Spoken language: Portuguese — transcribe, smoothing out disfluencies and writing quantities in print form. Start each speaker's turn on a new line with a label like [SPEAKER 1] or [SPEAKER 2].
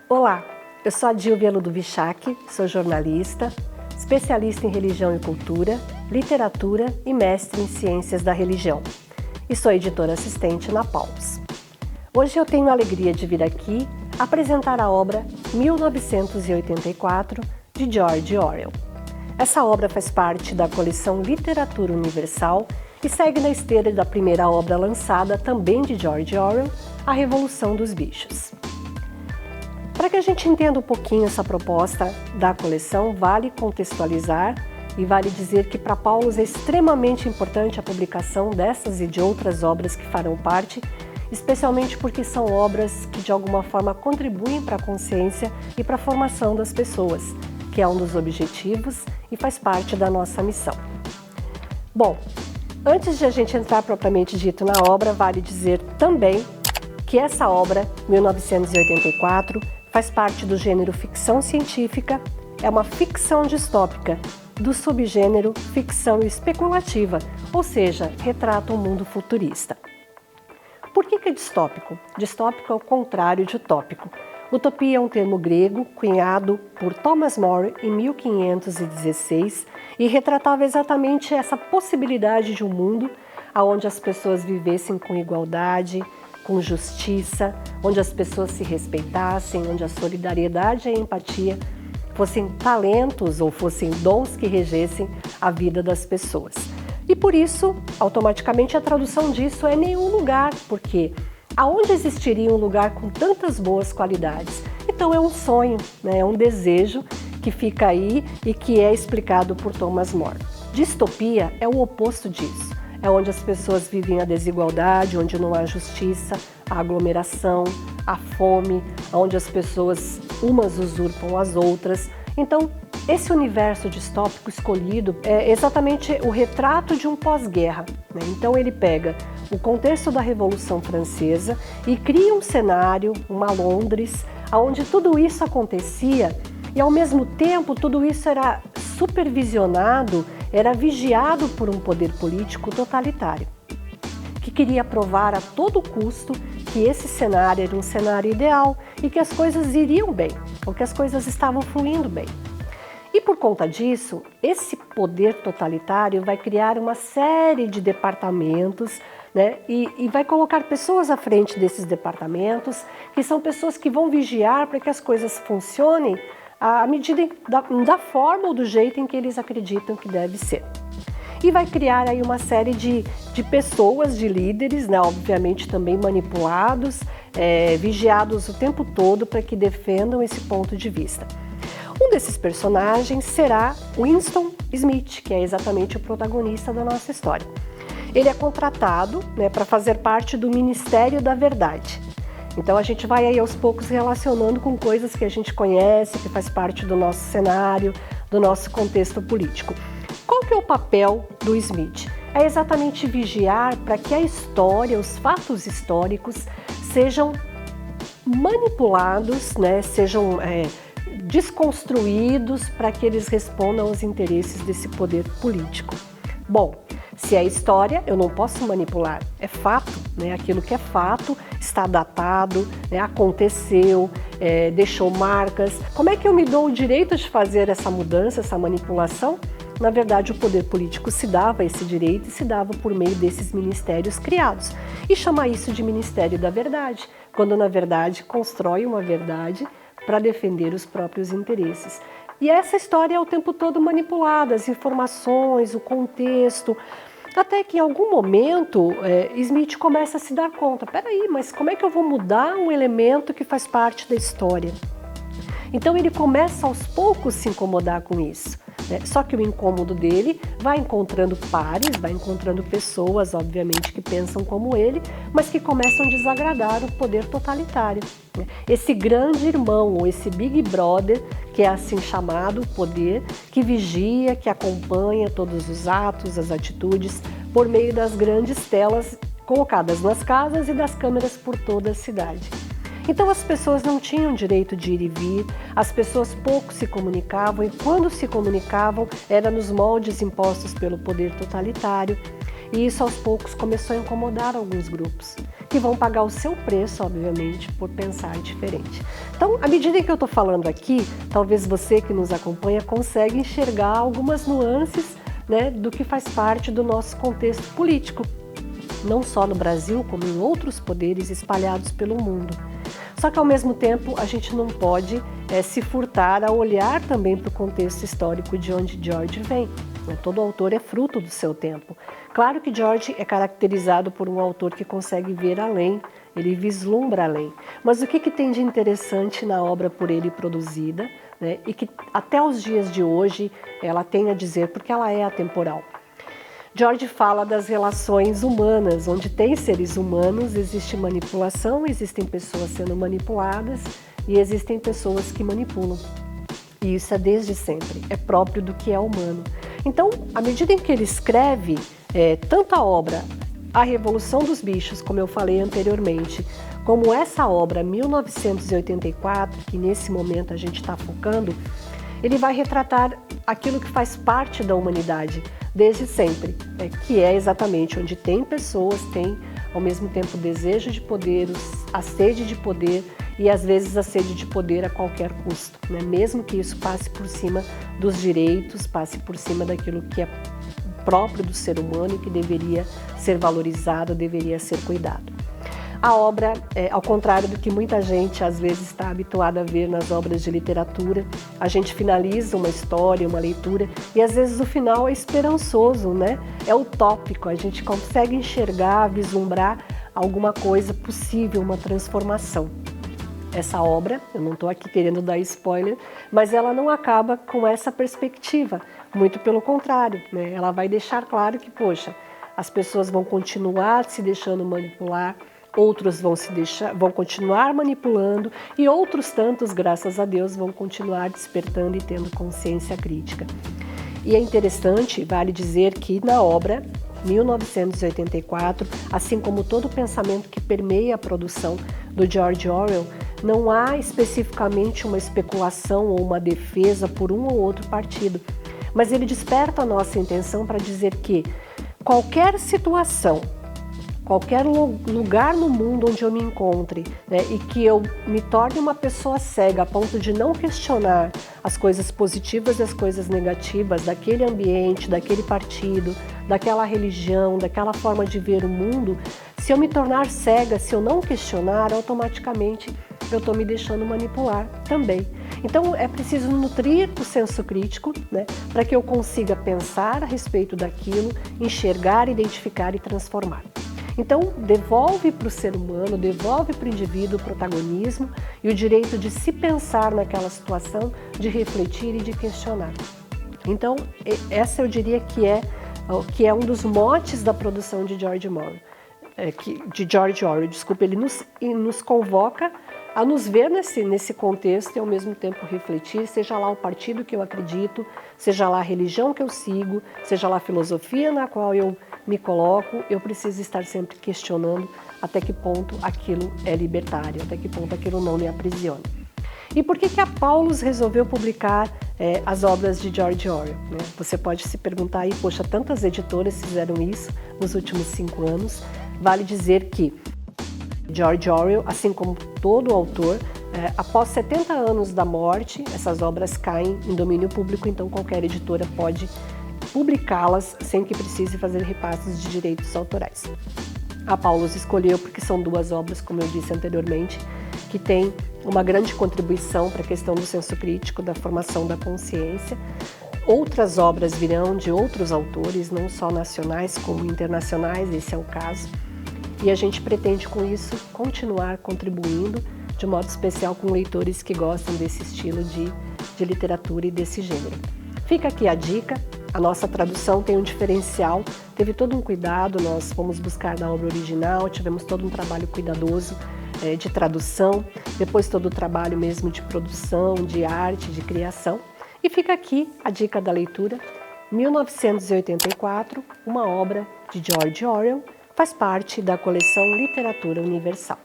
[SPEAKER 1] Olá, eu sou a Dilvia Ludovichac, sou jornalista, especialista em religião e cultura, literatura e mestre em ciências da religião. E sou editora assistente na Paulus. Hoje eu tenho a alegria de vir aqui apresentar a obra 1984, de George Orwell. Essa obra faz parte da coleção Literatura Universal e segue na esteira da primeira obra lançada, também de George Orwell, A Revolução dos Bichos. Para que a gente entenda um pouquinho essa proposta da coleção, vale contextualizar e vale dizer que para Paulus é extremamente importante a publicação dessas e de outras obras que farão parte, especialmente porque são obras que de alguma forma contribuem para a consciência e para a formação das pessoas, que é um dos objetivos e faz parte da nossa missão. Bom, antes de a gente entrar propriamente dito na obra, vale dizer também que essa obra, 1984, faz parte do gênero ficção científica, é uma ficção distópica, do subgênero ficção especulativa, ou seja, retrata um mundo futurista. Por que é distópico? Distópico é o contrário de utópico. Utopia é um termo grego cunhado por Thomas More em 1516 e retratava exatamente essa possibilidade de um mundo onde as pessoas vivessem com igualdade, com justiça, onde as pessoas se respeitassem, onde a solidariedade e a empatia fossem talentos ou fossem dons que regessem a vida das pessoas. E por isso, automaticamente, a tradução disso é nenhum lugar, porque aonde existiria um lugar com tantas boas qualidades? Então é um sonho, né? É um desejo que fica aí e que é explicado por Thomas More. Distopia é o oposto disso. É onde as pessoas vivem a desigualdade, onde não há justiça, a aglomeração, a fome, onde as pessoas umas usurpam as outras. Então, esse universo distópico escolhido é exatamente o retrato de um pós-guerra, né? Então ele pega o contexto da Revolução Francesa e cria um cenário, uma Londres, onde tudo isso acontecia e ao mesmo tempo tudo isso era supervisionado, era vigiado por um poder político totalitário, que queria provar a todo custo que esse cenário era um cenário ideal e que as coisas iriam bem, ou que as coisas estavam fluindo bem. E por conta disso, esse poder totalitário vai criar uma série de departamentos, né, e vai colocar pessoas à frente desses departamentos, que são pessoas que vão vigiar para que as coisas funcionem à medida da forma ou do jeito em que eles acreditam que deve ser. E vai criar aí uma série de pessoas, de líderes, né, obviamente também manipulados, vigiados o tempo todo para que defendam esse ponto de vista. Um desses personagens será Winston Smith, que é exatamente o protagonista da nossa história. Ele é contratado, né, para fazer parte do Ministério da Verdade. Então a gente vai aí aos poucos relacionando com coisas que a gente conhece, que faz parte do nosso cenário, do nosso contexto político. Qual que é o papel do Smith? É exatamente vigiar para que a história, os fatos históricos sejam manipulados, né, sejam desconstruídos para que eles respondam aos interesses desse poder político. Bom, se é história, eu não posso manipular, é fato, né? Aquilo que é fato está datado, né? Aconteceu, deixou marcas. Como é que eu me dou o direito de fazer essa mudança, essa manipulação? Na verdade, o poder político se dava esse direito e se dava por meio desses ministérios criados. E chama isso de Ministério da Verdade, quando na verdade constrói uma verdade para defender os próprios interesses. E essa história é o tempo todo manipulada, as informações, o contexto, até que em algum momento Smith começa a se dar conta, peraí, mas como é que eu vou mudar um elemento que faz parte da história? Então ele começa aos poucos a se incomodar com isso, né? Só que o incômodo dele vai encontrando pares, vai encontrando pessoas, obviamente, que pensam como ele, mas que começam a desagradar o poder totalitário, né? Esse grande irmão, ou esse Big Brother, que é assim chamado poder, que vigia, que acompanha todos os atos, as atitudes, por meio das grandes telas colocadas nas casas e das câmeras por toda a cidade. Então as pessoas não tinham direito de ir e vir, as pessoas pouco se comunicavam e quando se comunicavam era nos moldes impostos pelo poder totalitário. E isso aos poucos começou a incomodar alguns grupos, que vão pagar o seu preço, obviamente, por pensar diferente. Então, à medida que eu estou falando aqui, talvez você que nos acompanha consiga enxergar algumas nuances, né, do que faz parte do nosso contexto político, não só no Brasil, como em outros poderes espalhados pelo mundo. Só que, ao mesmo tempo, a gente não pode se furtar a olhar também para o contexto histórico de onde George vem. Todo autor é fruto do seu tempo. Claro que George é caracterizado por um autor que consegue ver além, ele vislumbra além. Mas o que tem de interessante na obra por ele produzida, né, e que até os dias de hoje ela tem a dizer, porque ela é atemporal? George fala das relações humanas, onde tem seres humanos, existe manipulação, existem pessoas sendo manipuladas e existem pessoas que manipulam. E isso é desde sempre, é próprio do que é humano. Então, à medida em que ele escreve tanto a obra A Revolução dos Bichos, como eu falei anteriormente, como essa obra 1984, que nesse momento a gente está focando, ele vai retratar aquilo que faz parte da humanidade desde sempre, que é exatamente onde tem pessoas, tem ao mesmo tempo o desejo de poder, a sede de poder e às vezes a sede de poder a qualquer custo, né? Mesmo que isso passe por cima dos direitos, passe por cima daquilo que é próprio do ser humano e que deveria ser valorizado, deveria ser cuidado. A obra, ao contrário do que muita gente às vezes está habituada a ver nas obras de literatura, a gente finaliza uma história, uma leitura e às vezes o final é esperançoso, né? É utópico, a gente consegue enxergar, vislumbrar alguma coisa possível, uma transformação. Essa obra, eu não estou aqui querendo dar spoiler, mas ela não acaba com essa perspectiva, muito pelo contrário, né? Ela vai deixar claro que, poxa, as pessoas vão continuar se deixando manipular, outros vão continuar manipulando e outros tantos, graças a Deus, vão continuar despertando e tendo consciência crítica. E é interessante, vale dizer que na obra 1984, assim como todo o pensamento que permeia a produção do George Orwell, não há especificamente uma especulação ou uma defesa por um ou outro partido, mas ele desperta a nossa intenção para dizer que qualquer situação, qualquer lugar no mundo onde eu me encontre, né, e que eu me torne uma pessoa cega a ponto de não questionar as coisas positivas e as coisas negativas daquele ambiente, daquele partido, daquela religião, daquela forma de ver o mundo, se eu me tornar cega, se eu não questionar, automaticamente eu estou me deixando manipular também. Então é preciso nutrir o senso crítico, né, para que eu consiga pensar a respeito daquilo, enxergar, identificar e transformar. Então, devolve para o ser humano, devolve para o indivíduo o protagonismo e o direito de se pensar naquela situação, de refletir e de questionar. Então, essa eu diria que é um dos motes da produção de George Orwell. Ele nos convoca a nos ver nesse contexto e ao mesmo tempo refletir, seja lá o partido que eu acredito, seja lá a religião que eu sigo, seja lá a filosofia na qual eu me coloco, eu preciso estar sempre questionando até que ponto aquilo é libertário, até que ponto aquilo não me aprisiona. E por que a Paulus resolveu publicar as obras de George Orwell? Né? Você pode se perguntar aí, poxa, tantas editoras fizeram isso nos últimos 5 anos. Vale dizer que George Orwell, assim como todo autor, após 70 anos da morte, essas obras caem em domínio público, então qualquer editora pode publicá-las sem que precise fazer repasses de direitos autorais. A Paulus escolheu porque são 2 obras, como eu disse anteriormente, que têm uma grande contribuição para a questão do senso crítico, da formação da consciência. Outras obras virão de outros autores, não só nacionais como internacionais, esse é o caso. E a gente pretende com isso continuar contribuindo, de modo especial com leitores que gostam desse estilo de literatura e desse gênero. Fica aqui a dica, a nossa tradução tem um diferencial, teve todo um cuidado, nós fomos buscar na obra original, tivemos todo um trabalho cuidadoso de tradução, depois todo o trabalho mesmo de produção, de arte, de criação. E fica aqui a dica da leitura, 1984, uma obra de George Orwell, faz parte da coleção Literatura Universal.